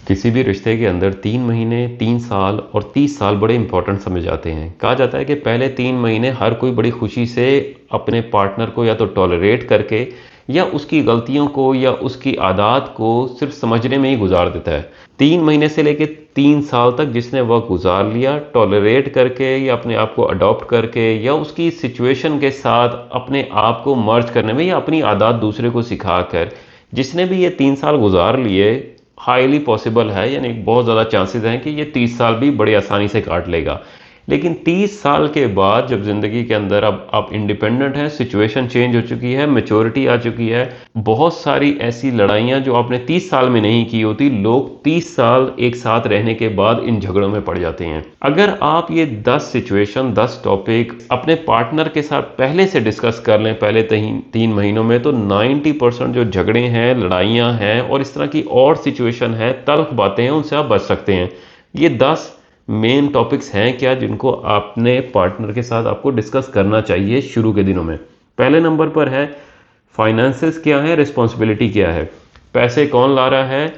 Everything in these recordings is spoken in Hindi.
किसी भी रिश्ते के अंदर 3 महीने, 3 साल और 30 साल बड़े इंपॉर्टेंट समझ जाते हैं। कहा जाता है कि पहले 3 महीने हर कोई बड़ी खुशी से अपने पार्टनर को या तो टॉलरेट करके या उसकी गलतियों को या उसकी आदत को सिर्फ समझने में ही गुजार देता है। 3 महीने से लेके 3 साल तक जिसने वक्त गुजार लिया टॉलरेट करके या अपने आप को अडॉप्ट करके या उसकी सिचुएशन के साथ अपने आप को मर्ज करने में या अपनी आदत दूसरे को सिखाकर, जिसने भी ये 3 साल गुजार लिए, हाईली पॉसिबल है, यानी बहुत ज़्यादा चांसेस हैं कि ये 30 साल भी बड़ी आसानी से काट लेगा। लेकिन 30 साल के बाद जब ज़िंदगी के अंदर अब आप इंडिपेंडेंट हैं, सिचुएशन चेंज हो चुकी है, मेच्योरिटी आ चुकी है, बहुत सारी ऐसी लड़ाइयाँ जो आपने 30 साल में नहीं की होती, लोग 30 साल एक साथ रहने के बाद इन झगड़ों में पड़ जाते हैं। अगर आप ये 10 सिचुएशन, 10 टॉपिक अपने पार्टनर के साथ पहले से डिस्कस कर लें पहले 3 महीनों में, तो 90% जो झगड़े हैं, लड़ाइयाँ हैं और इस तरह की और सिचुएशन है, तल्ख बातें हैं, उनसे आप बच सकते हैं। ये 10 मेन टॉपिक्स हैं क्या जिनको आपने पार्टनर के साथ आपको डिस्कस करना चाहिए शुरू के दिनों में। पहले नंबर पर है फाइनेंसेस क्या है, रिस्पॉन्सिबिलिटी क्या है, पैसे कौन ला रहा है,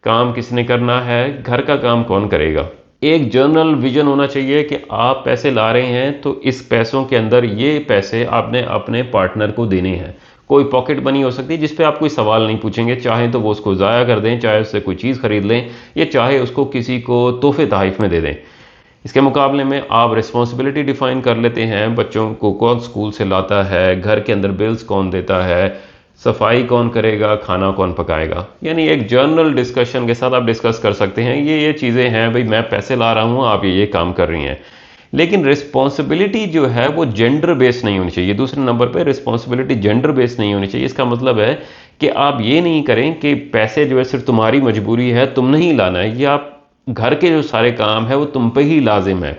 काम किसने करना है, घर का काम कौन करेगा। एक जर्नल विजन होना चाहिए कि आप पैसे ला रहे हैं तो इस पैसों के अंदर ये पैसे आपने अपने पार्टनर को देने हैं। कोई पॉकेट मनी हो सकती है जिस पे आप कोई सवाल नहीं पूछेंगे, चाहे तो वो उसको ज़ाया कर दें, चाहे उससे कोई चीज़ खरीद लें या चाहे उसको किसी को तोहफे तहफ़ में दे दें। इसके मुकाबले में आप रिस्पॉन्सिबिलिटी डिफाइन कर लेते हैं, बच्चों को कौन स्कूल से लाता है, घर के अंदर बिल्स कौन देता है, सफाई कौन करेगा, खाना कौन पकाएगा। यानी एक जर्नल डिस्कशन के साथ आप डिस्कस कर सकते हैं ये चीज़ें हैं, भाई मैं पैसे ला रहा हूँ, आप ये काम कर रही हैं। लेकिन रिस्पॉन्सिबिलिटी जो है वो जेंडर बेस्ड नहीं होनी चाहिए। दूसरे नंबर पे रिस्पॉन्सिबिलिटी जेंडर बेस्ड नहीं होनी चाहिए। इसका मतलब है कि आप ये नहीं करें कि पैसे जो है सिर्फ तुम्हारी मजबूरी है, तुमने ही लाना है, ये आप घर के जो सारे काम है वो तुम पे ही लाजिम है।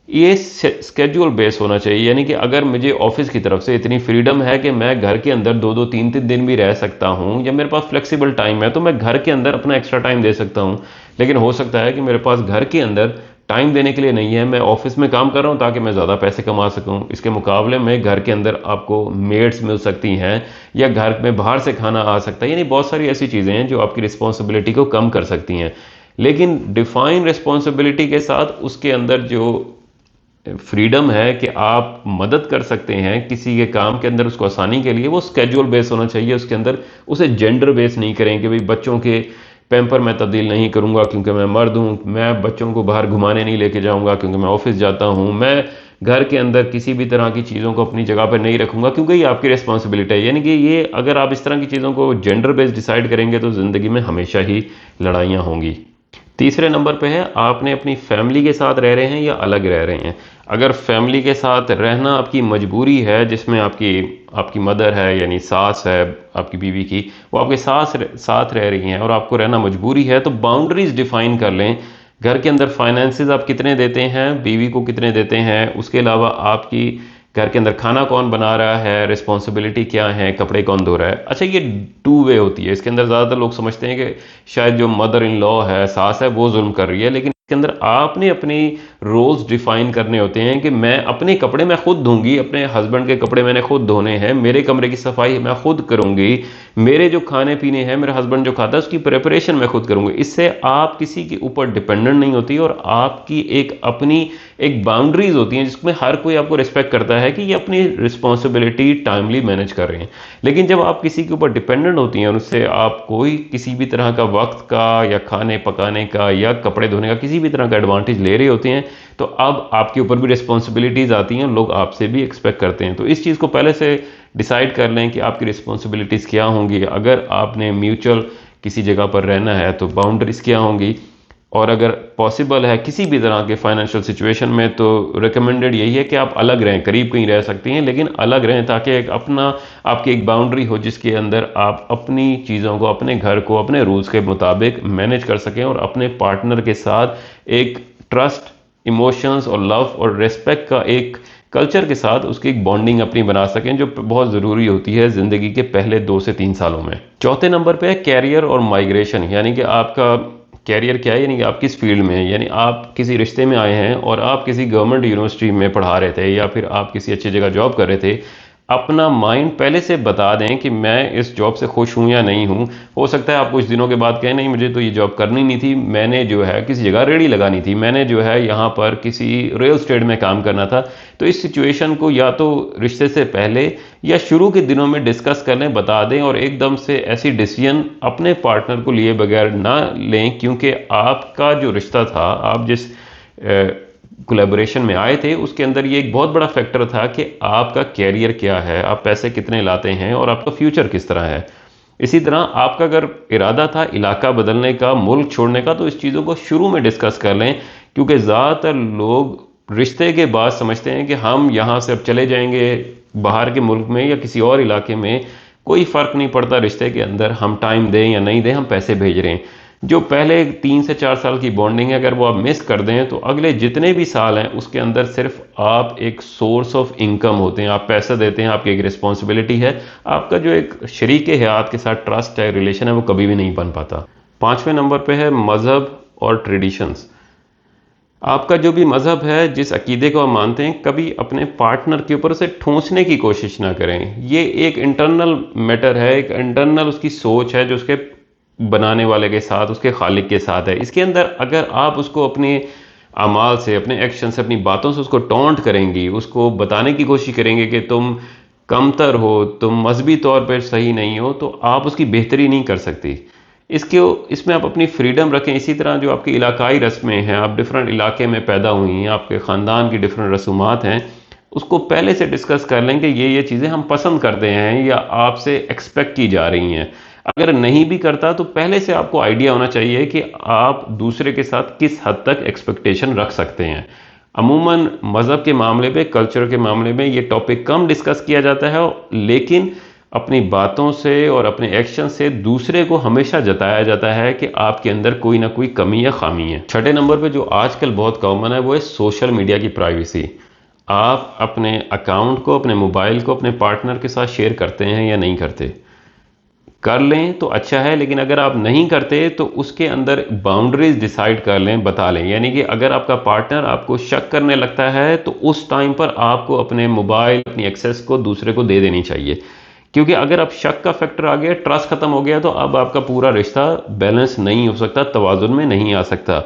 ये स्केड्यूल बेस होना चाहिए, यानी कि अगर मुझे ऑफिस की तरफ से इतनी फ्रीडम है कि मैं घर के अंदर 2-2 3-3 दिन भी रह सकता हूँ, या मेरे पास फ्लेक्सिबल टाइम है तो मैं घर के अंदर अपना एक्स्ट्रा टाइम दे सकता हूँ। लेकिन हो सकता है कि मेरे पास घर के अंदर टाइम देने के लिए नहीं है, मैं ऑफिस में काम कर रहा हूँ ताकि मैं ज़्यादा पैसे कमा सकूँ। इसके मुकाबले में घर के अंदर आपको मेड्स मिल सकती हैं या घर में बाहर से खाना आ सकता है। यानी बहुत सारी ऐसी चीज़ें हैं जो आपकी रिस्पॉन्सिबिलिटी को कम कर सकती हैं। लेकिन डिफाइन रिस्पॉन्सिबिलिटी के साथ उसके अंदर जो फ्रीडम है कि आप मदद कर सकते हैं किसी के काम के अंदर उसको आसानी के लिए, वो स्केड्यूल बेस होना चाहिए। उसके अंदर उसे जेंडर बेस नहीं करें कि भाई बच्चों के पैम्पर मैं तब्दील नहीं करूंगा क्योंकि मैं मर्द हूं, मैं बच्चों को बाहर घुमाने नहीं लेके जाऊंगा क्योंकि मैं ऑफिस जाता हूं, मैं घर के अंदर किसी भी तरह की चीज़ों को अपनी जगह पर नहीं रखूंगा क्योंकि ये आपकी रिस्पॉन्सिबिलिटी है। यानी कि ये अगर आप इस तरह की चीज़ों को जेंडर बेस्ड डिसाइड करेंगे तो ज़िंदगी में हमेशा ही लड़ाइयाँ होंगी। तीसरे नंबर पे है आपने अपनी फैमिली के साथ रह रहे हैं या अलग रह रहे हैं। अगर फैमिली के साथ रहना आपकी मजबूरी है, जिसमें आपकी आपकी मदर है यानी सास है आपकी बीवी की, वो आपके साथ रह रही हैं और आपको रहना मजबूरी है, तो बाउंड्रीज डिफाइन कर लें। घर के अंदर फाइनेंसेस आप कितने देते हैं, बीवी को कितने देते हैं, उसके अलावा आपकी घर के अंदर खाना कौन बना रहा है, रिस्पॉन्सिबिलिटी क्या है, कपड़े कौन धो रहा है। अच्छा, ये 2 वे होती है। इसके अंदर ज़्यादातर लोग समझते हैं कि शायद जो मदर इन लॉ है, सास है, वो जुल्म कर रही है, लेकिन इसके अंदर आपने अपनी रोल्स डिफाइन करने होते हैं कि मैं अपने कपड़े मैं खुद धोऊंगी, अपने हस्बैंड के कपड़े मैंने खुद धोने हैं, मेरे कमरे की सफाई मैं खुद करूंगी, मेरे जो खाने पीने हैं, मेरा हस्बैंड जो खाता है उसकी प्रिपरेशन मैं खुद करूंगी। इससे आप किसी के ऊपर डिपेंडेंट नहीं होती और आपकी एक अपनी एक बाउंड्रीज होती हैं जिसमें हर कोई आपको रिस्पेक्ट करता है कि ये अपनी रिस्पॉन्सिबिलिटी टाइमली मैनेज कर रहे हैं। लेकिन जब आप किसी के ऊपर डिपेंडेंट होती हैं और उससे आप कोई किसी भी तरह का वक्त का या खाने पकाने का या कपड़े धोने का किसी भी तरह का एडवांटेज ले रहे होते हैं, तो अब आपके ऊपर भी रिस्पॉन्सिबिलिटीज आती हैं, लोग आपसे भी एक्सपेक्ट करते हैं। तो इस चीज़ को पहले से डिसाइड कर लें कि आपकी रिस्पॉन्सिबिलिटीज़ क्या होंगी। अगर आपने म्यूचुअल किसी जगह पर रहना है तो बाउंड्रीज क्या होंगी, और अगर पॉसिबल है किसी भी तरह के फाइनेंशियल सिचुएशन में तो रिकमेंडेड यही है कि आप अलग रहें, करीब कहीं रह सकती हैं लेकिन अलग रहें, ताकि एक अपना आपकी एक बाउंड्री हो जिसके अंदर आप अपनी चीज़ों को, अपने घर को अपने रूल्स के मुताबिक मैनेज कर सकें और अपने पार्टनर के साथ एक ट्रस्ट, इमोशंस और लव और रिस्पेक्ट का एक कल्चर के साथ उसकी एक बॉन्डिंग अपनी बना सकें, जो बहुत ज़रूरी होती है ज़िंदगी के पहले 2 से 3 सालों में। चौथे नंबर पे है कैरियर और माइग्रेशन, यानी कि आपका कैरियर क्या है, यानी कि आप किस फील्ड में हैं। यानी आप किसी रिश्ते में आए हैं और आप किसी गवर्नमेंट यूनिवर्सिटी में पढ़ा रहे थे या फिर आप किसी अच्छी जगह जॉब कर रहे थे, अपना माइंड पहले से बता दें कि मैं इस जॉब से खुश हूं या नहीं हूं। हो सकता है आप कुछ दिनों के बाद कहें नहीं मुझे तो ये जॉब करनी नहीं थी, मैंने जो है किसी जगह रेडी लगानी थी, मैंने जो है यहाँ पर किसी रियल स्टेट में काम करना था। तो इस सिचुएशन को या तो रिश्ते से पहले या शुरू के दिनों में डिस्कस कर लें, बता दें, और एकदम से ऐसी डिसीजन अपने पार्टनर को लिए बगैर ना लें, क्योंकि आपका जो रिश्ता था, आप जिस कोलैबोरेशन में आए थे, उसके अंदर ये एक बहुत बड़ा फैक्टर था कि आपका कैरियर क्या है, आप पैसे कितने लाते हैं और आपका फ्यूचर किस तरह है। इसी तरह आपका अगर इरादा था इलाका बदलने का, मुल्क छोड़ने का, तो इस चीज़ों को शुरू में डिस्कस कर लें, क्योंकि ज़्यादातर लोग रिश्ते के बाद समझते हैं कि हम यहाँ से अब चले जाएंगे बाहर के मुल्क में या किसी और इलाके में, कोई फ़र्क नहीं पड़ता रिश्ते के अंदर हम टाइम दें या नहीं दें, हम पैसे भेज रहे हैं। जो पहले 3 से 4 साल की बॉन्डिंग है, अगर वो आप मिस कर दें तो अगले जितने भी साल हैं उसके अंदर सिर्फ आप एक सोर्स ऑफ इनकम होते हैं, आप पैसा देते हैं, आपकी एक रिस्पॉन्सिबिलिटी है। आपका जो एक शरीक हयात के साथ ट्रस्ट है, रिलेशन है, वो कभी भी नहीं बन पाता। 5वें नंबर पे है मज़हब और ट्रेडिशंस। आपका जो भी मज़हब है, जिस अकीदे को आप मानते हैं, कभी अपने पार्टनर के ऊपर उसे ठूंसने की कोशिश ना करें। ये एक इंटरनल मैटर है, एक इंटरनल उसकी सोच है जो उसके बनाने वाले के साथ, उसके खालिक के साथ है। इसके अंदर अगर आप उसको अपने अमाल से, अपने एक्शन से, अपनी बातों से उसको टॉन्ट करेंगी, उसको बताने की कोशिश करेंगे कि तुम कमतर हो, तुम मजहबी तौर पर सही नहीं हो, तो आप उसकी बेहतरी नहीं कर सकती। इसके इसमें आप अपनी फ्रीडम रखें। इसी तरह जो आपकी इलाकाई रस्में हैं, आप डिफरेंट इलाके में पैदा हुई हैं, आपके ख़ानदान की डिफरेंट रसूमात हैं, उसको पहले से डिस्कस कर लें कि ये चीज़ें हम पसंद करते हैं या आपसे एक्सपेक्ट की जा रही हैं। अगर नहीं भी करता तो पहले से आपको आइडिया होना चाहिए कि आप दूसरे के साथ किस हद तक एक्सपेक्टेशन रख सकते हैं। अमूमन मज़हब के मामले में, कल्चर के मामले में ये टॉपिक कम डिस्कस किया जाता है, लेकिन अपनी बातों से और अपने एक्शन से दूसरे को हमेशा जताया जाता है कि आपके अंदर कोई ना कोई कमी या खामी है। 6ठे नंबर पे जो आजकल बहुत कॉमन है वो है सोशल मीडिया की प्राइवेसी। आप अपने अकाउंट को, अपने मोबाइल को अपने पार्टनर के साथ शेयर करते हैं या नहीं करते? कर लें तो अच्छा है, लेकिन अगर आप नहीं करते तो उसके अंदर बाउंड्रीज डिसाइड कर लें, बता लें। यानी कि अगर आपका पार्टनर आपको शक करने लगता है तो उस टाइम पर आपको अपने मोबाइल, अपनी एक्सेस को दूसरे को दे देनी चाहिए। क्योंकि अगर अब शक का फैक्टर आ गया, ट्रस्ट खत्म हो गया, तो अब आपका पूरा रिश्ता बैलेंस नहीं हो सकता, तवाजुन में नहीं आ सकता।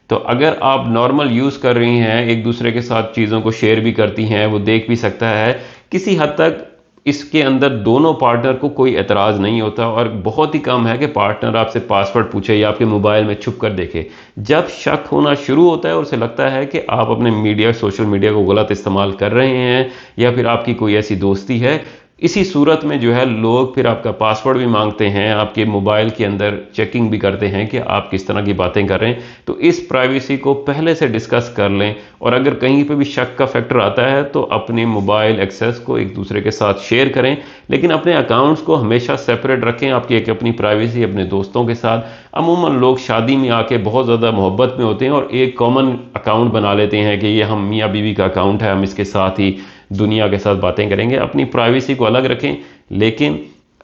तो अगर आप नॉर्मल यूज़ कर रही हैं, एक दूसरे के साथ चीज़ों को शेयर भी करती हैं, वो देख भी सकता है, किसी हद तक इसके अंदर दोनों पार्टनर को कोई एतराज़ नहीं होता, और बहुत ही कम है कि पार्टनर आपसे पासवर्ड पूछे या आपके मोबाइल में छुप कर देखे। जब शक होना शुरू होता है और उसे लगता है कि आप अपने मीडिया, सोशल मीडिया को गलत इस्तेमाल कर रहे हैं या फिर आपकी कोई ऐसी दोस्ती है, इसी सूरत में जो है लोग फिर आपका पासवर्ड भी मांगते हैं, आपके मोबाइल के अंदर चेकिंग भी करते हैं कि आप किस तरह की बातें कर रहे हैं। तो इस प्राइवेसी को पहले से डिस्कस कर लें, और अगर कहीं पे भी शक का फैक्टर आता है तो अपने मोबाइल एक्सेस को एक दूसरे के साथ शेयर करें, लेकिन अपने अकाउंट्स को हमेशा सेपरेट रखें। आपकी एक अपनी प्राइवेसी अपने दोस्तों के साथ। अमूमन लोग शादी में आके बहुत ज़्यादा मोहब्बत में होते हैं और एक कॉमन अकाउंट बना लेते हैं कि ये हम मियाँ बीवी का अकाउंट है, हम इसके साथ ही दुनिया के साथ बातें करेंगे। अपनी प्राइवेसी को अलग रखें, लेकिन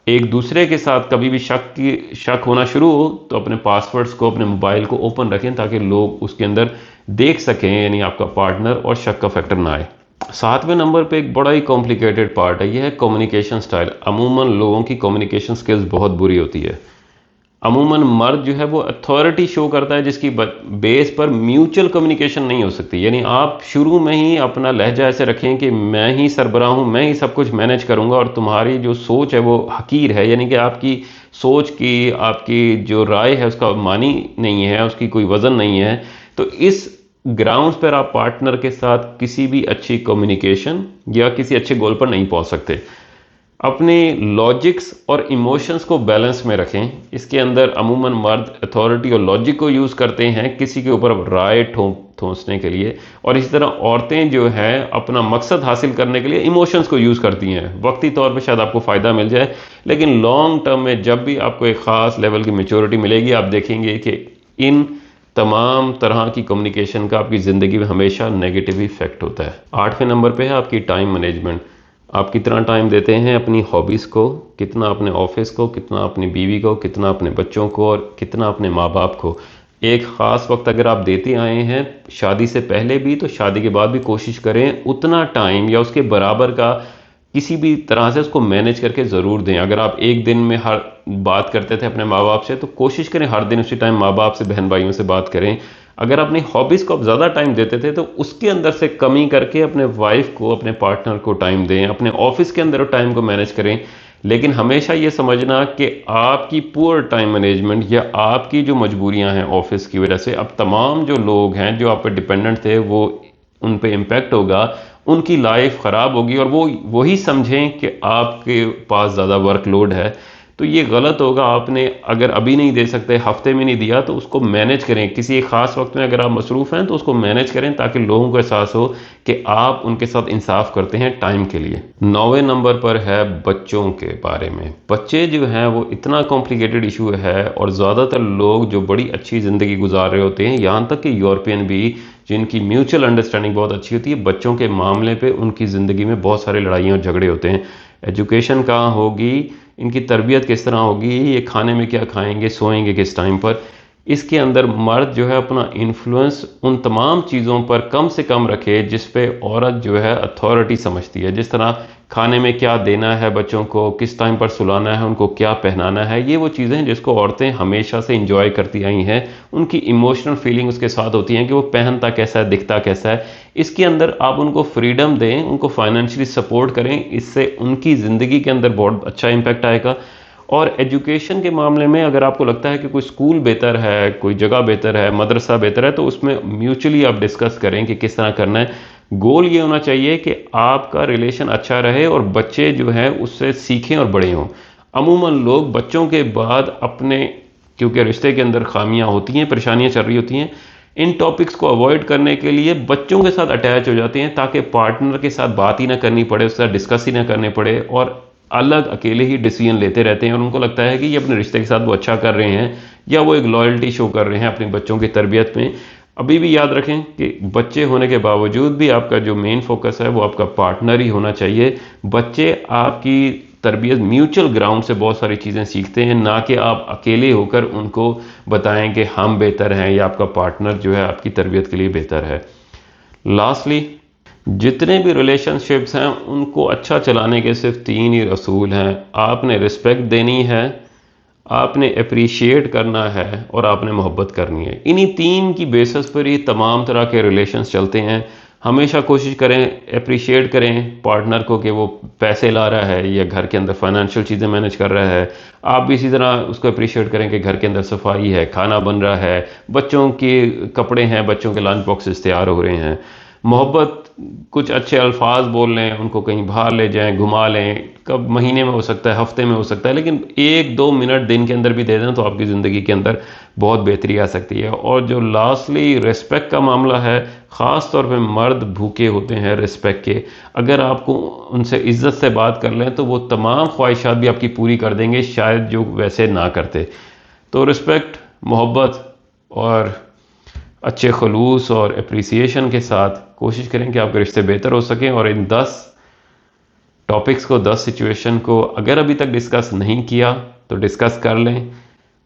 एक दूसरे के साथ कभी भी शक होना शुरू हो तो अपने पासवर्ड्स को, अपने मोबाइल को ओपन रखें, ताकि लोग उसके अंदर देख सकें, यानी आपका पार्टनर, और शक का फैक्टर ना आए। 7वें नंबर पे एक बड़ा ही कॉम्प्लिकेटेड पार्ट है, यह है कम्युनिकेशन स्टाइल। अमूमन लोगों की कम्युनिकेशन स्किल्स बहुत बुरी होती है। अमूमन मर्द जो है वो अथॉरिटी शो करता है, जिसकी बेस पर म्यूचुअल कम्युनिकेशन नहीं हो सकती। यानी आप शुरू में ही अपना लहजा ऐसे रखें कि मैं ही सरबराह हूं, मैं ही सब कुछ मैनेज करूंगा, और तुम्हारी जो सोच है वो हकीर है, यानी कि आपकी सोच की, आपकी जो राय है उसका मानी नहीं है, उसकी कोई वजन नहीं है। तो इस ग्राउंड्स पर आप पार्टनर के साथ किसी भी अच्छी कम्युनिकेशन या किसी अच्छे गोल पर नहीं पहुंच सकते। अपने लॉजिक्स और इमोशंस को बैलेंस में रखें। इसके अंदर अमूमन मर्द अथॉरिटी और लॉजिक को यूज़ करते हैं किसी के ऊपर राय ठोंसने के लिए, और इसी तरह औरतें जो हैं अपना मकसद हासिल करने के लिए इमोशंस को यूज़ करती हैं। वक्ती तौर पे शायद आपको फ़ायदा मिल जाए, लेकिन लॉन्ग टर्म में जब भी आपको एक ख़ास लेवल की मैच्योरिटी मिलेगी, आप देखेंगे कि इन तमाम तरह की कम्युनिकेशन का आपकी ज़िंदगी में हमेशा नेगेटिव इफेक्ट होता है। 8वें नंबर पे है आपकी टाइम मैनेजमेंट। आप कितना टाइम देते हैं अपनी हॉबीज़ को, कितना अपने ऑफिस को, कितना अपनी बीवी को, कितना अपने बच्चों को, और कितना अपने माँ बाप को। एक ख़ास वक्त अगर आप देते आए हैं शादी से पहले भी, तो शादी के बाद भी कोशिश करें उतना टाइम या उसके बराबर का किसी भी तरह से उसको मैनेज करके ज़रूर दें। अगर आप एक दिन में हर बात करते थे अपने माँ बाप से, तो कोशिश करें हर दिन उसी टाइम माँ बाप से, बहन भाइयों से बात करें। अगर अपनी हॉबीज़ को आप ज़्यादा टाइम देते थे, तो उसके अंदर से कमी करके अपने वाइफ को, अपने पार्टनर को टाइम दें। अपने ऑफिस के अंदर टाइम को मैनेज करें। लेकिन हमेशा ये समझना कि आपकी पुअर टाइम मैनेजमेंट या आपकी जो मजबूरियां हैं ऑफिस की वजह से, अब तमाम जो लोग हैं जो आप पे डिपेंडेंट थे, वो उन पे इम्पैक्ट होगा, उनकी लाइफ ख़राब होगी, और वो वही समझें कि आपके पास ज़्यादा वर्कलोड है। तो ये गलत होगा। आपने अगर अभी नहीं दे सकते, हफ्ते में नहीं दिया, तो उसको मैनेज करें। किसी एक ख़ास वक्त में अगर आप मसरूफ़ हैं तो उसको मैनेज करें, ताकि लोगों को एहसास हो कि आप उनके साथ इंसाफ करते हैं टाइम के लिए। 9वें नंबर पर है बच्चों के बारे में। बच्चे जो हैं वो इतना कॉम्प्लिकेटेड इशू है, और ज़्यादातर लोग जो बड़ी अच्छी ज़िंदगी गुजार रहे होते हैं, यहाँ तक कि यूरोपियन भी, जिनकी म्यूचुअल अंडरस्टैंडिंग बहुत अच्छी होती है, बच्चों के मामले पे उनकी ज़िंदगी में बहुत सारे लड़ाइयाँ और झगड़े होते हैं। एजुकेशन कहाँ होगी, इनकी तरबियत किस तरह होगी, ये खाने में क्या खाएंगे, सोएंगे किस टाइम पर, इसके अंदर मर्द जो है अपना इन्फ्लुएंस उन तमाम चीज़ों पर कम से कम रखे जिस पे औरत जो है अथॉरिटी समझती है। जिस तरह खाने में क्या देना है बच्चों को, किस टाइम पर सुलाना है, उनको क्या पहनाना है, ये वो चीज़ें हैं जिसको औरतें हमेशा से इंजॉय करती आई हैं। उनकी इमोशनल फीलिंग उसके साथ होती हैं कि वो पहनता कैसा है, दिखता कैसा है। इसके अंदर आप उनको फ्रीडम दें, उनको फाइनेंशियली सपोर्ट करें, इससे उनकी ज़िंदगी के अंदर बहुत अच्छा इम्पैक्ट आएगा। और एजुकेशन के मामले में अगर आपको लगता है कि कोई स्कूल बेहतर है, कोई जगह बेहतर है, मदरसा बेहतर है, तो उसमें म्यूचुअली आप डिस्कस करें कि किस तरह करना है। गोल ये होना चाहिए कि आपका रिलेशन अच्छा रहे और बच्चे जो हैं उससे सीखें और बड़े हों। अमूमन लोग बच्चों के बाद अपने, क्योंकि रिश्ते के अंदर खामियां होती हैं, परेशानियां चल रही होती हैं, इन टॉपिक्स को अवॉइड करने के लिए बच्चों के साथ अटैच हो जाते हैं, ताकि पार्टनर के साथ बात ही ना करनी पड़े, उसके साथ डिस्कस ही ना करने पड़े, और अलग अकेले ही डिसीजन लेते रहते हैं। और उनको लगता है कि ये अपने रिश्ते के साथ वो अच्छा कर रहे हैं, या वो एक लॉयल्टी शो कर रहे हैं अपने बच्चों की तरबियत में। अभी भी याद रखें कि बच्चे होने के बावजूद भी आपका जो मेन फोकस है वो आपका पार्टनर ही होना चाहिए। बच्चे आपकी तरबियत म्यूचुअल ग्राउंड से बहुत सारी चीज़ें सीखते हैं, ना कि आप अकेले होकर उनको बताएं कि हम बेहतर हैं या आपका पार्टनर जो है आपकी तरबियत के लिए बेहतर है। लास्टली, जितने भी रिलेशनशिप्स हैं उनको अच्छा चलाने के सिर्फ 3 ही असूल हैं। आपने रिस्पेक्ट देनी है, आपने अप्रिशिएट करना है, और आपने मोहब्बत करनी है। इन्हीं 3 की बेसिस पर ही तमाम तरह के रिलेशंस चलते हैं। हमेशा कोशिश करें, अप्रिशिएट करें पार्टनर को कि वो पैसे ला रहा है या घर के अंदर फाइनेंशियल चीज़ें मैनेज कर रहा है। आप भी इसी तरह उसको अप्रिशिएट करें कि घर के अंदर सफाई है, खाना बन रहा है, बच्चों के कपड़े हैं, बच्चों के लंच बॉक्सेस तैयार हो रहे हैं। मोहब्बत, कुछ अच्छे अल्फाज बोल लें, उनको कहीं बाहर ले जाएं, घुमा लें, कब महीने में हो सकता है, हफ्ते में हो सकता है, लेकिन 1-2 मिनट दिन के अंदर भी दे दें तो आपकी ज़िंदगी के अंदर बहुत बेहतरी आ सकती है। और जो लास्टली रिस्पेक्ट का मामला है, ख़ास तौर पे मर्द भूखे होते हैं रिस्पेक्ट के। अगर आपको उनसे इज्जत से बात कर लें तो वो तमाम ख्वाहिशात भी आपकी पूरी कर देंगे, शायद जो वैसे ना करते। तो रिस्पेक्ट, मोहब्बत और अच्छे खलूस और अप्रिसिएशन के साथ कोशिश करें कि आपके रिश्ते बेहतर हो सकें। और इन 10 टॉपिक्स को, 10 सिचुएशन को अगर अभी तक डिस्कस नहीं किया तो डिस्कस कर लें,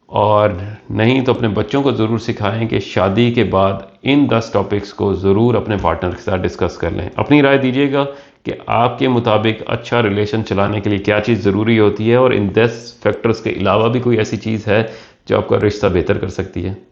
और नहीं तो अपने बच्चों को ज़रूर सिखाएं कि शादी के बाद इन 10 टॉपिक्स को ज़रूर अपने पार्टनर के साथ डिस्कस कर लें। अपनी राय दीजिएगा कि आपके मुताबिक अच्छा रिलेशन चलाने के लिए क्या चीज़ ज़रूरी होती है, और इन 10 फैक्टर्स के अलावा भी कोई ऐसी चीज़ है जो आपका रिश्ता बेहतर कर सकती है।